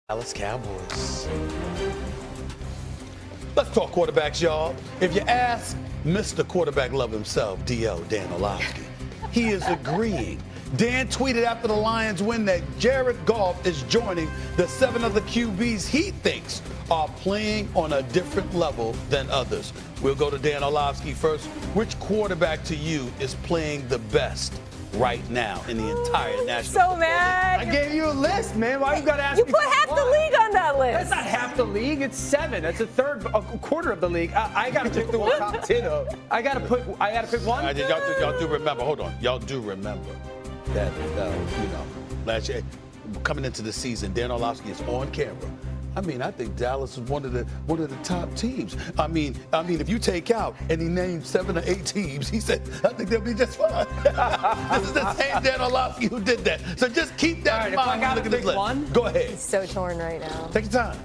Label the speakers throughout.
Speaker 1: Dallas Cowboys. Let's talk quarterbacks, y'all. If you ask Mr. Quarterback Love himself, Dan Orlovsky, he is agreeing. Dan tweeted after the Lions win that Jared Goff is joining the 7 other QBs he thinks are playing on a different level than others. We'll go to Dan Orlovsky first. Which quarterback to you is playing the best right now in the entire national
Speaker 2: So
Speaker 1: football
Speaker 2: mad.
Speaker 3: I gave you a list, man. Why you gotta ask
Speaker 2: You
Speaker 3: me?
Speaker 2: put half the league on that list.
Speaker 3: That's not half the league. It's 7. That's a quarter of the league. I gotta pick the top 10 up. I gotta pick one.
Speaker 1: Y'all do remember. Hold on. Y'all do remember that last year coming into the season, Dan Orlovsky is on camera. I think Dallas is one of the top teams. I mean, if you take out and he named 7 or 8 teams, he said, I think they'll be just fine. This is the same Dan Orlovsky who did that. So just keep that in mind when you look at this list.
Speaker 3: One,
Speaker 1: go ahead.
Speaker 2: He's so torn right now.
Speaker 1: Take your time.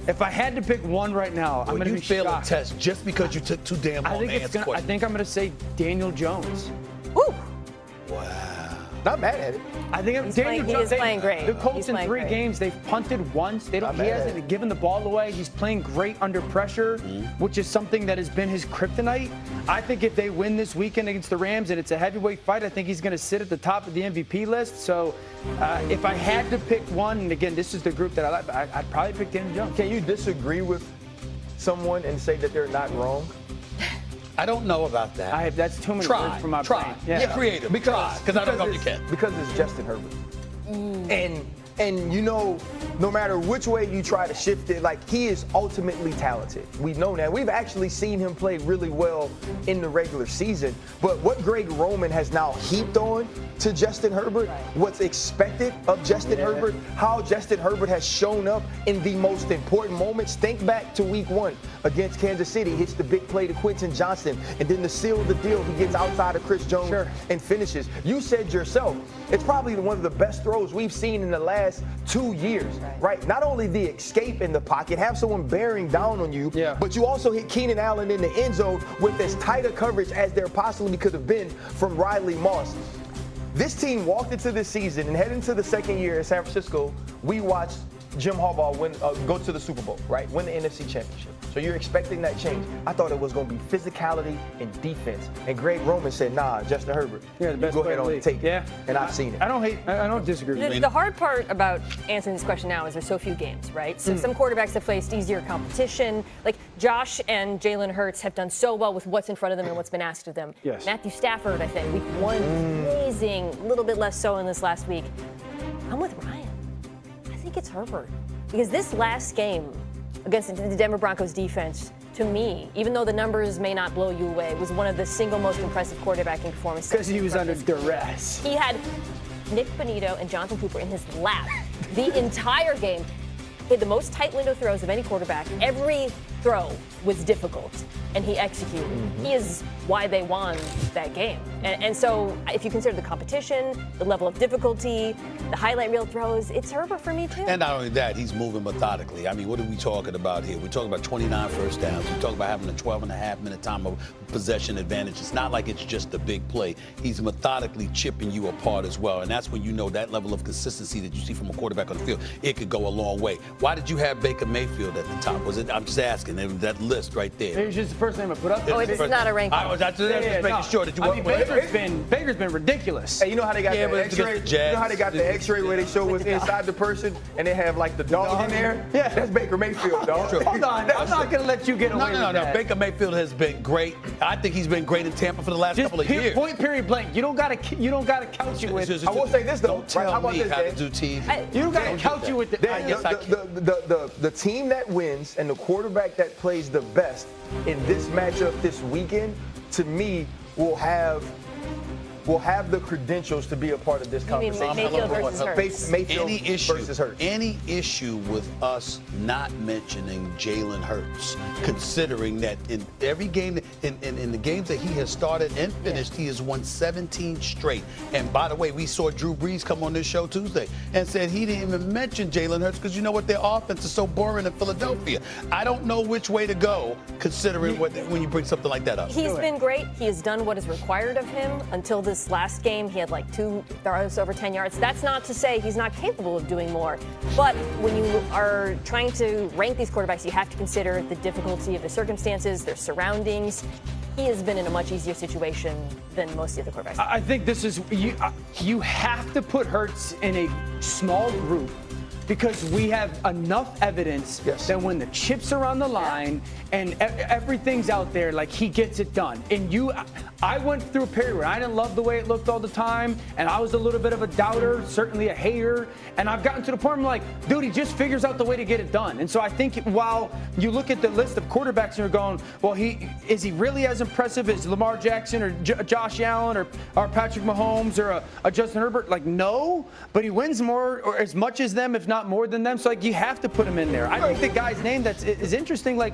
Speaker 3: if I had to pick one right now, I'm gonna be
Speaker 1: fail
Speaker 3: shocked.
Speaker 1: a test just because you took too damn long to answer questions.
Speaker 3: I think I'm gonna say Daniel Jones.
Speaker 2: Woo!
Speaker 1: Wow.
Speaker 4: Not mad at it.
Speaker 3: I think
Speaker 2: He is playing great.
Speaker 3: The Colts
Speaker 2: He's
Speaker 3: in
Speaker 2: playing
Speaker 3: 3
Speaker 2: great.
Speaker 3: games, they've punted once. He hasn't given the ball away. He's playing great under pressure, which is something that has been his kryptonite. I think if they win this weekend against the Rams and it's a heavyweight fight, I think he's going to sit at the top of the MVP list. So if I had to pick one, and again, this is the group that I like, I'd probably pick Daniel Jones.
Speaker 4: Can you disagree with someone and say that they're not wrong?
Speaker 1: I don't know about that.
Speaker 3: That's too many
Speaker 1: Try.
Speaker 3: words for my
Speaker 1: Try.
Speaker 3: brain.
Speaker 1: Yeah. Creative. Because I don't know if you can.
Speaker 4: Because it's Justin Herbert. And you know, no matter which way you try to shift it, like, he is ultimately talented. We know that. We've actually seen him play really well in the regular season. But what Greg Roman has now heaped on to Justin Herbert, what's expected of Justin Herbert, how Justin Herbert has shown up in the most important moments. Think back to week 1 against Kansas City, hits the big play to Quentin Johnston, and then to seal the deal, he gets outside of Chris Jones and finishes. You said yourself, it's probably one of the best throws we've seen in the last 2 years, right? Not only the escape in the pocket, have someone bearing down on you, but you also hit Keenan Allen in the end zone with as tight a coverage as there possibly could have been from Riley Moss. This team walked into this season and heading into the second year in San Francisco, we watched Jim Harbaugh go to the Super Bowl, right? Win the NFC Championship. So you're expecting that change. I thought it was going to be physicality and defense. And Greg Roman said, nah, Justin Herbert,
Speaker 3: the best
Speaker 4: go ahead on and take it. And I've seen it.
Speaker 3: I don't disagree with you.
Speaker 2: The hard part about answering this question now is there's so few games, right? So some quarterbacks have faced easier competition. Like Josh and Jalen Hurts have done so well with what's in front of them and what's been asked of them.
Speaker 3: Yes.
Speaker 2: Matthew Stafford, I think, week 1, amazing. A little bit less so in this last week. I'm with Ryan. I think it's Herbert. Because this last game against the Denver Broncos defense, to me, even though the numbers may not blow you away, was one of the single most impressive quarterbacking performances.
Speaker 3: Because he was under duress.
Speaker 2: He had Nick Bonito and Jonathan Cooper in his lap the entire game. He had the most tight window throws of any quarterback. Every throw was difficult, and he executed. He is why they won that game. And so if you consider the competition, the level of difficulty, the highlight reel throws, it's Herbert for me too.
Speaker 1: And not only that, he's moving methodically. I mean, what are we talking about here? We're talking about 29 first downs. We're talking about having a 12.5-minute time of possession advantage. It's not like it's just a big play. He's methodically chipping you apart as well. And that's when you know that level of consistency that you see from a quarterback on the field, it could go a long way. Why did you have Baker Mayfield at the top? Was it? I'm just asking. That list right there.
Speaker 3: It was just the first name I put up.
Speaker 2: Oh, it's not a ranking.
Speaker 1: I was just making sure that you weren't.
Speaker 3: Baker's been ridiculous.
Speaker 4: Hey, you know how they got the X-ray? You know how they got the X-ray where they show what's inside the person and they have like the dog in there?
Speaker 3: Yeah.
Speaker 4: That's Baker Mayfield, dog.
Speaker 3: Hold on. I'm not going to let you get away with that.
Speaker 1: No. Baker Mayfield has been great. I think he's been great in Tampa for the last couple of years.
Speaker 3: Point, period, blank. You don't got to couch you with.
Speaker 4: I will say this, though.
Speaker 1: Don't tell
Speaker 4: how about
Speaker 1: me
Speaker 4: this,
Speaker 1: how to
Speaker 4: Dan?
Speaker 1: do TV.
Speaker 3: You don't got to couch you with.
Speaker 4: The team that wins and the quarterback that plays the best in this matchup this weekend, to me, will have the credentials to be a part of this conversation.
Speaker 2: Mayfield versus Hurts.
Speaker 4: Mayfield versus Hurts.
Speaker 1: Any issue with us not mentioning Jalen Hurts, considering that in every game, in the games that he has started and finished, he has won 17 straight. And by the way, we saw Drew Brees come on this show Tuesday and said he didn't even mention Jalen Hurts because you know what, their offense is so boring in Philadelphia. I don't know which way to go, considering when you bring something like that up.
Speaker 2: He's been great. He has done what is required of him until this This last game, he had like 2 throws over 10 yards. That's not to say he's not capable of doing more. But when you are trying to rank these quarterbacks, you have to consider the difficulty of the circumstances, their surroundings. He has been in a much easier situation than most of the other quarterbacks.
Speaker 3: I think this is, you have to put Hurts in a small group because we have enough evidence that when the chips are on the line and everything's out there, like, he gets it done. And I went through a period where I didn't love the way it looked all the time, and I was a little bit of a doubter, certainly a hater, and I've gotten to the point where I'm like, dude, he just figures out the way to get it done. And so I think while you look at the list of quarterbacks and you're going, well, is he really as impressive as Lamar Jackson or Josh Allen or Patrick Mahomes or a Justin Herbert? Like, no, but he wins more or as much as them, if not more than them. So, like, you have to put him in there. I think the guy's name is interesting. Like,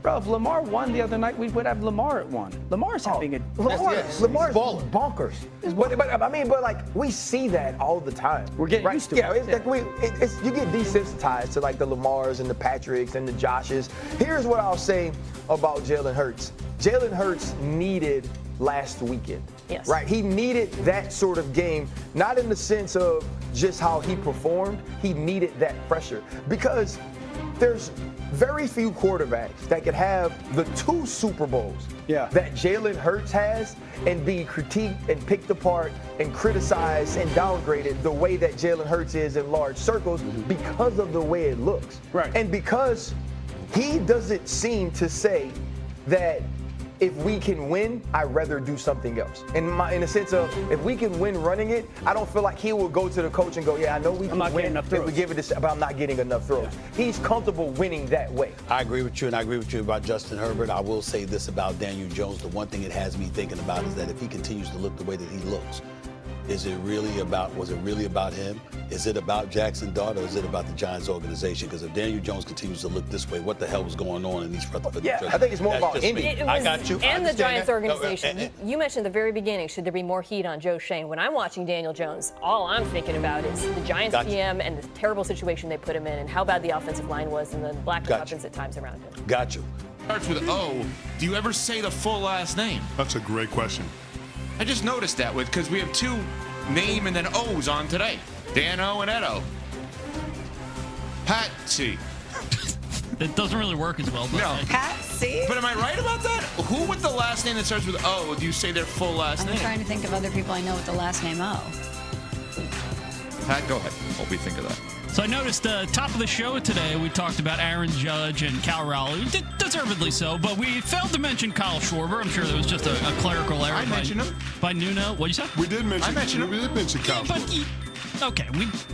Speaker 3: bro, if Lamar won the other night, we would have Lamar at 1. Lamar's having a
Speaker 4: Lamar's bonkers. But like, we see that all the time.
Speaker 3: We're getting used to it.
Speaker 4: Yeah, you get desensitized to like the Lamars and the Patricks and the Joshes. Here's what I'll say about Jalen Hurts. Jalen Hurts needed last weekend.
Speaker 2: Yes.
Speaker 4: Right? He needed that sort of game, not in the sense of just how he performed. He needed that pressure because there's very few quarterbacks that could have the 2 Super Bowls that Jalen Hurts has and be critiqued and picked apart and criticized and downgraded the way that Jalen Hurts is in large circles because of the way it looks.
Speaker 3: Right.
Speaker 4: And because he doesn't seem to say that if we can win, I'd rather do something else. In the sense of, if we can win running it, I don't feel like he will go to the coach and go, yeah, I know we can win if we give it this, but I'm not getting enough throws. Yeah. He's comfortable winning that way.
Speaker 1: I agree with you, and I agree with you about Justin Herbert. I will say this about Daniel Jones. The one thing it has me thinking about is that if he continues to look the way that he looks, was it really about him? Is it about Jackson Dart, or is it about the Giants organization? Because if Daniel Jones continues to look this way, what the hell was going on in these Rutherford?
Speaker 4: Yeah, I think it's more about Indy.
Speaker 1: I got you.
Speaker 2: And the Giants organization. You mentioned at the very beginning, should there be more heat on Joe Schoen? When I'm watching Daniel Jones, all I'm thinking about is the Giants PM and the terrible situation they put him in and how bad the offensive line was and the lack of weapons at times around him.
Speaker 1: Got you.
Speaker 5: Starts with O. Do you ever say the full last name?
Speaker 6: That's a great question.
Speaker 5: I just noticed that because we have 2 name and then O's on today. Dan O and Ed O. Patsy.
Speaker 7: It doesn't really work as well. But
Speaker 5: no.
Speaker 8: Patsy?
Speaker 5: But am I right about that? Who with the last name that starts with O, do you say their full last name?
Speaker 8: I'm trying to think of other people I know with the last name O.
Speaker 5: Pat, go ahead. While we think of that.
Speaker 7: So I noticed top of the show today, we talked about Aaron Judge and Cal Raleigh, deservedly so, but we failed to mention Kyle Schwarber. I'm sure there was just a clerical error.
Speaker 5: I mentioned him.
Speaker 7: By Nuno. What'd you say?
Speaker 6: We did mention him. We did mention Kyle Schwarber.
Speaker 7: Okay,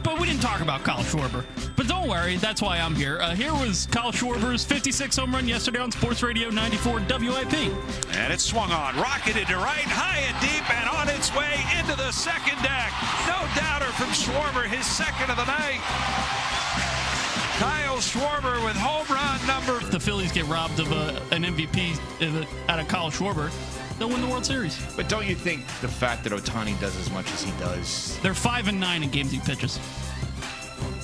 Speaker 7: but we didn't talk about Kyle Schwarber. But don't worry, that's why I'm here. Here was Kyle Schwarber's 56 home run yesterday on Sports Radio 94 WIP.
Speaker 9: And it swung on, rocketed to right, high and deep, and on its way into the second deck. No doubter from Schwarber, his second of the night. Kyle Schwarber with home run number.
Speaker 7: If the Phillies get robbed of an MVP out of Kyle Schwarber, they'll win the World Series.
Speaker 5: But don't you think the fact that Ohtani does as much as he does?
Speaker 7: They're 5-9 in games he pitches.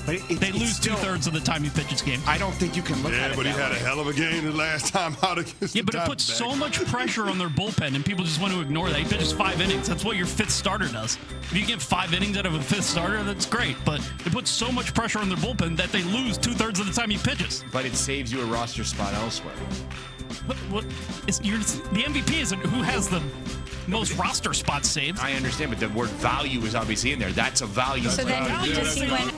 Speaker 5: But
Speaker 7: they lose still 2/3 of the time he pitches game.
Speaker 5: I don't think you can look at it.
Speaker 6: Yeah, but he had a hell of a game the last time out against
Speaker 7: but it puts so much pressure on their bullpen, and people just want to ignore that. He pitches 5 innings. That's what your 5th starter does. If you get 5 innings out of a 5th starter, that's great. But it puts so much pressure on their bullpen that they lose 2/3 of the time he pitches.
Speaker 5: But it saves you a roster spot elsewhere.
Speaker 7: The MVP isn't who has the most roster spots saved.
Speaker 5: I understand, but the word value is obviously in there. That's a value.
Speaker 8: So then does he win?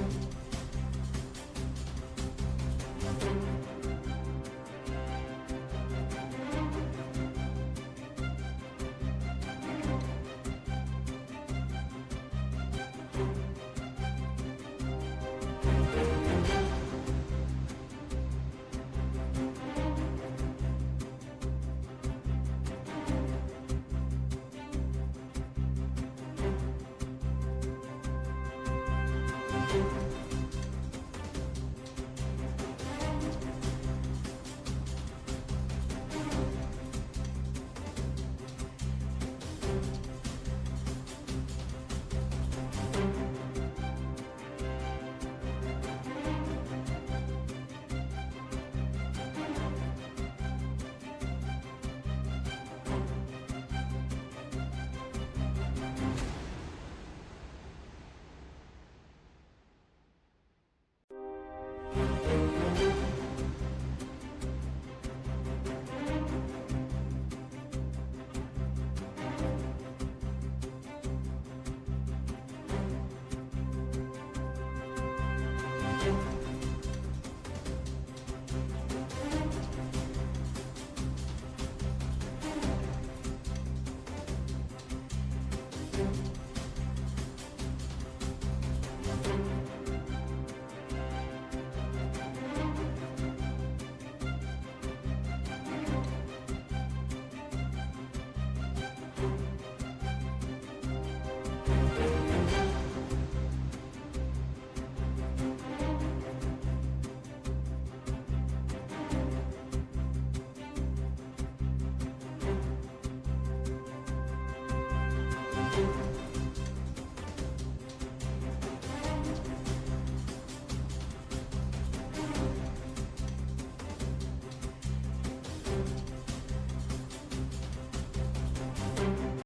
Speaker 2: Bye.